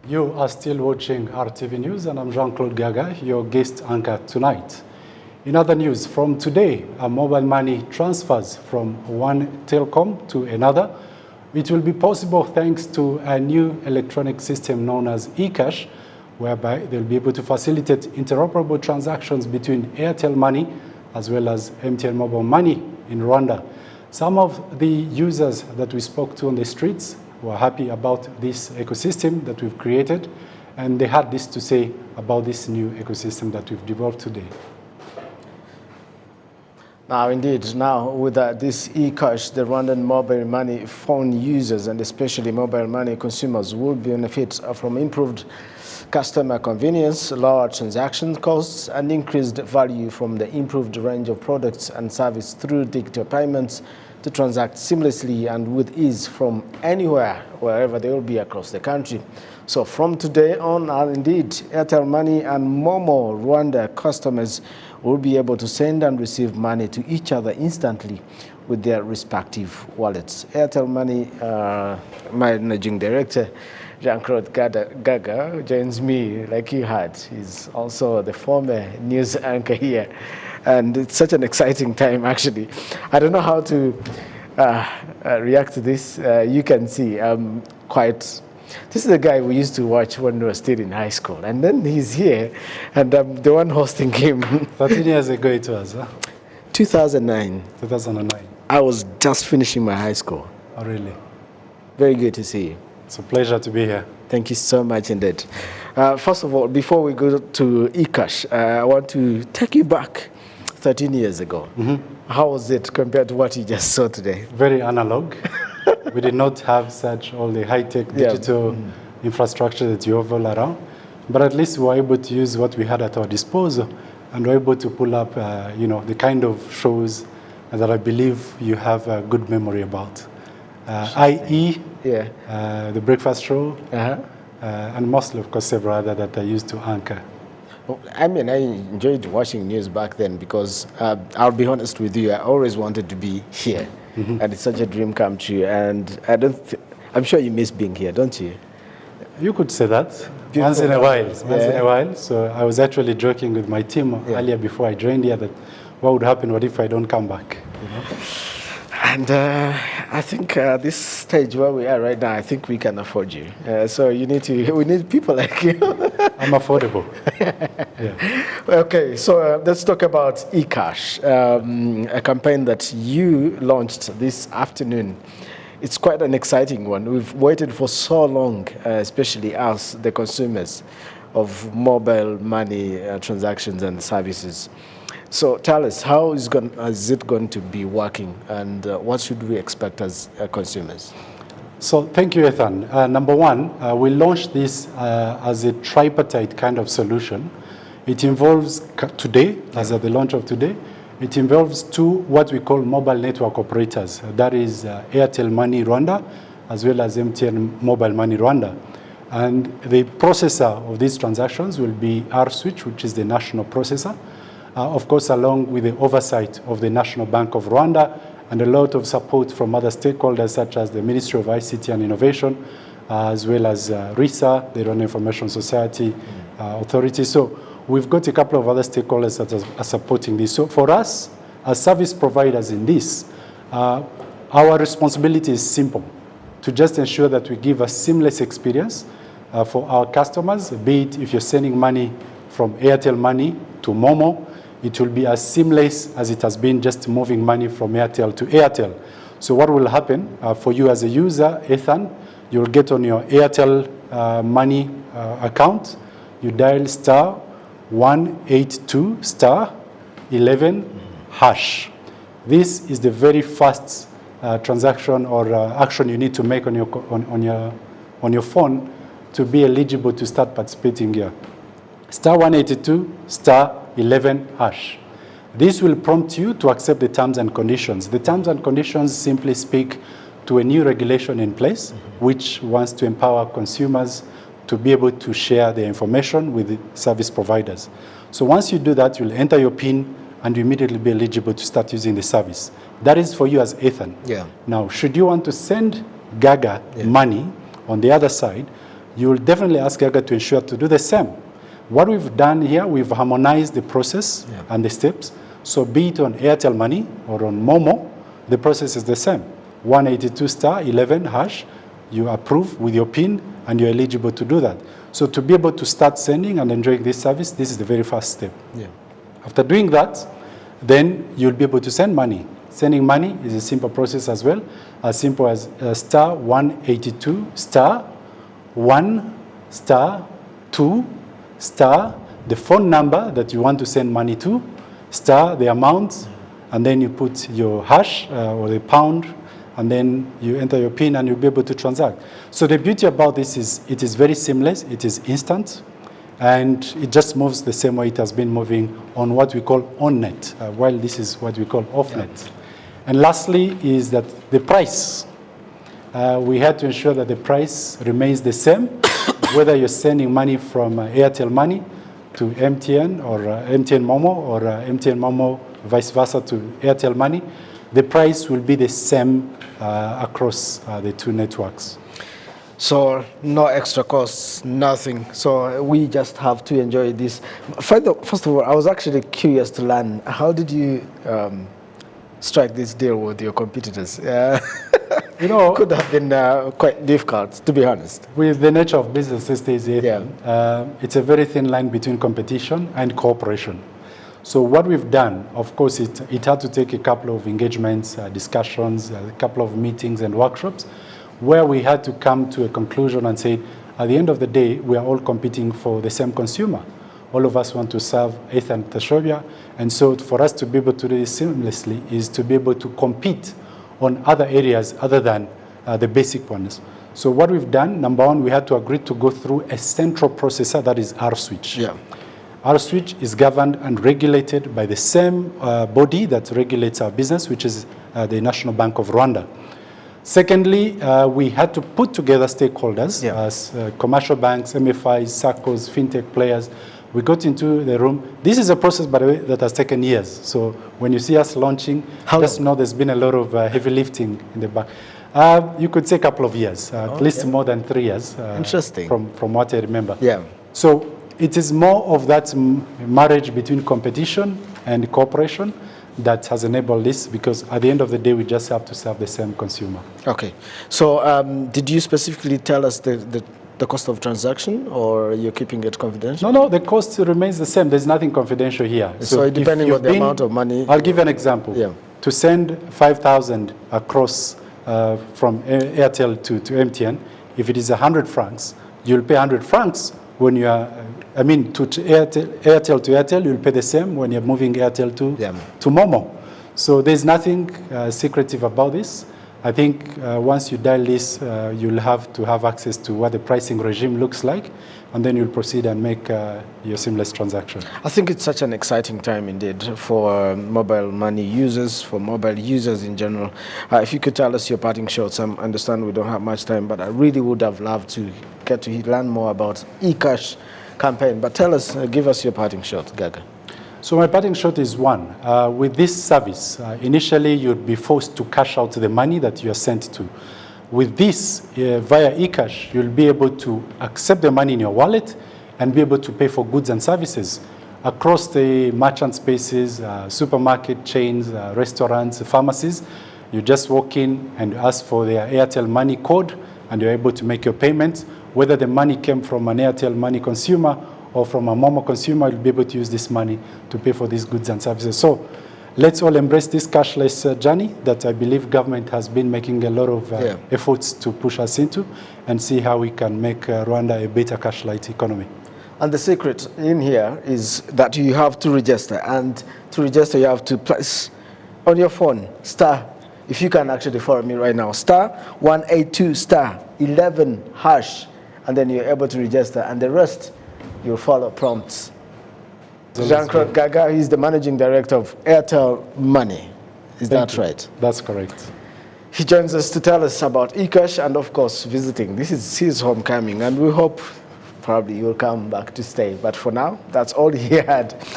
You are still watching RTV News, and I'm Jean-Claude Gaga, your guest anchor tonight. In other news, from today, mobile money transfers from one telecom to another. It will be possible thanks to a new electronic system known as e-Kash, whereby they'll be able to facilitate interoperable transactions between Airtel Money as well as MTN Mobile Money in Rwanda. Some of the users that we spoke to on the streets were happy about this ecosystem that we've created, and they had this to say about this new ecosystem that we've developed today. Now, indeed, with this e-Kash, the Rwandan mobile money phone users and especially mobile money consumers will benefit from improved customer convenience, lower transaction costs, and increased value from the improved range of products and service through digital payments to transact seamlessly and with ease from anywhere, wherever they will be across the country. So from today on, indeed, Airtel Money and Momo Rwanda customers will be able to send and receive money to each other instantly with their respective wallets. Airtel Money Managing Director Jean-Claude Gaga joins me, like you heard. He's also the former news anchor here. And it's such an exciting time, actually. I don't know how to react to this. You can see this is the guy we used to watch when we were still in high school. And then he's here, and I'm the one hosting him. 13 years ago it was, huh? 2009. 2009. I was just finishing my high school. Oh, really? Very good to see you. It's a pleasure to be here. Thank you so much indeed. First of all, before we go to e-Kash, I want to take you back 13 years ago. How was it compared to what you just saw today? Very analog. We did not have such all the high-tech digital infrastructure that you have all around. But at least we were able to use what we had at our disposal, and we were able to pull up the kind of shows that I believe you have a good memory about. i.e., the breakfast show, and mostly, of course, several other that I used to anchor. Well, I mean, I enjoyed watching news back then because I'll be honest with you, I always wanted to be here. And it's such a dream come true. And I'm sure you miss being here, don't you? You could say that. Once in a while. So I was actually joking with my team earlier before I joined here that what would happen, what if I don't come back? You know? And I think this stage where we are right now, I think we can afford you. So we need people like you. I'm affordable. Okay, so let's talk about e-Kash, a campaign that you launched this afternoon. It's quite an exciting one. We've waited for so long, especially us, the consumers of mobile money transactions and services. So tell us, how is it going to be working, and what should we expect as consumers? So thank you, Ethan. Number one, we launched this as a tripartite kind of solution. It involves today, as at the launch of today, it involves two what we call mobile network operators. That is Airtel Money Rwanda, as well as MTN Mobile Money Rwanda. And the processor of these transactions will be R-Switch, which is the national processor. Of course, along with the oversight of the National Bank of Rwanda and a lot of support from other stakeholders such as the Ministry of ICT and Innovation, as well as RISA, the Rwanda Information Society Authority. So we've got a couple of other stakeholders that are supporting this. So for us, as service providers in this, our responsibility is simple, to just ensure that we give a seamless experience for our customers, be it if you're sending money from Airtel Money to Momo, it will be as seamless as it has been just moving money from Airtel to Airtel. So what will happen for you as a user, Ethan, you'll get on your Airtel Money account, you dial star 182 star 11 hash. This is the very first transaction or action you need to make on your phone to be eligible to start participating here. Star 182 star 11 hash. This will prompt you to accept the terms and conditions. The terms and conditions simply speak to a new regulation in place, which wants to empower consumers to be able to share their information with the service providers. So once you do that, you'll enter your PIN and you immediately be eligible to start using the service. That is for you as Ethan. Yeah. Now, should you want to send Gaga money on the other side, you will definitely ask Gaga to ensure to do the same. What we've done here, we've harmonized the process and the steps. So be it on Airtel Money or on Momo, the process is the same. 182 star 11 hash, you approve with your PIN and you're eligible to do that. So to be able to start sending and enjoying this service, this is the very first step. Yeah. After doing that, then you'll be able to send money. Sending money is a simple process as well, as simple as star 182 star 1 star 2 star the phone number that you want to send money to, star the amount, and then you put your hash or the pound, and then you enter your PIN and you'll be able to transact. So the beauty about this is it is very seamless, it is instant, and it just moves the same way it has been moving on what we call on-net, while this is what we call off-net. And lastly is that the price. We had to ensure that the price remains the same, whether you're sending money from Airtel Money to MTN or MTN Momo or MTN Momo vice versa to Airtel Money, the price will be the same across the two networks. So no extra costs, nothing. So we just have to enjoy this. First of all, I was actually curious to learn, how did you strike this deal with your competitors? You know, could have been quite difficult, to be honest. With the nature of business these days, it's a very thin line between competition and cooperation. So what we've done, of course, it had to take a couple of engagements, discussions, a couple of meetings and workshops, where we had to come to a conclusion and say, at the end of the day, we are all competing for the same consumer. All of us want to serve Ethan Tashobia, and so for us to be able to do this seamlessly is to be able to compete on other areas other than the basic ones. So what we've done, number one, we had to agree to go through a central processor, that is R-Switch. Yeah. R-Switch is governed and regulated by the same body that regulates our business, which is the National Bank of Rwanda. Secondly, we had to put together stakeholders, as commercial banks, MFIs, SACCOs, fintech players. We got into the room. This is a process, by the way, that has taken years. So when you see us launching, just know there's been a lot of heavy lifting in the back. You could say a couple of years, at least more than 3 years. Interesting. From what I remember. Yeah. So it is more of that marriage between competition and cooperation that has enabled this, because at the end of the day, we just have to serve the same consumer. Okay. So did you specifically tell us the cost of transaction, or you're keeping it confidential? No, the cost remains the same. There's nothing confidential here. So depending on the amount of money. I'll give you an example. Yeah. To send 5,000 across from Airtel to MTN, if it is 100 francs, you'll pay 100 francs when you are, to Airtel to Airtel, you'll pay the same when you're moving Airtel to Momo. So there's nothing secretive about this. I think once you dial this, you'll have to have access to what the pricing regime looks like, and then you'll proceed and make your seamless transaction. I think it's such an exciting time indeed for mobile money users, for mobile users in general. If you could tell us your parting shots, I understand we don't have much time, but I really would have loved to get to learn more about e-Kash campaign. But tell us, give us your parting shot, Gaga. So my parting shot is one. With this service, initially you'd be forced to cash out the money that you are sent to. With this, via e-Kash, you'll be able to accept the money in your wallet and be able to pay for goods and services across the merchant spaces, supermarket chains, restaurants, pharmacies. You just walk in and ask for their Airtel Money code, and you're able to make your payments. Whether the money came from an Airtel Money consumer or from a Momo consumer, you'll be able to use this money to pay for these goods and services. So let's all embrace this cashless journey that I believe government has been making a lot of efforts to push us into, and see how we can make Rwanda a better cash-light economy. And the secret in here is that you have to register, and to register you have to press on your phone star, if you can actually follow me right now, star 182 star 11 hash, and then you're able to register, and the rest you'll follow prompts. Jean-Claude Gaga is the managing director of Airtel Money. Is that right? That's correct. He joins us to tell us about e-Kash and, of course, visiting. This is his homecoming, and we hope probably you'll come back to stay. But for now, that's all he had.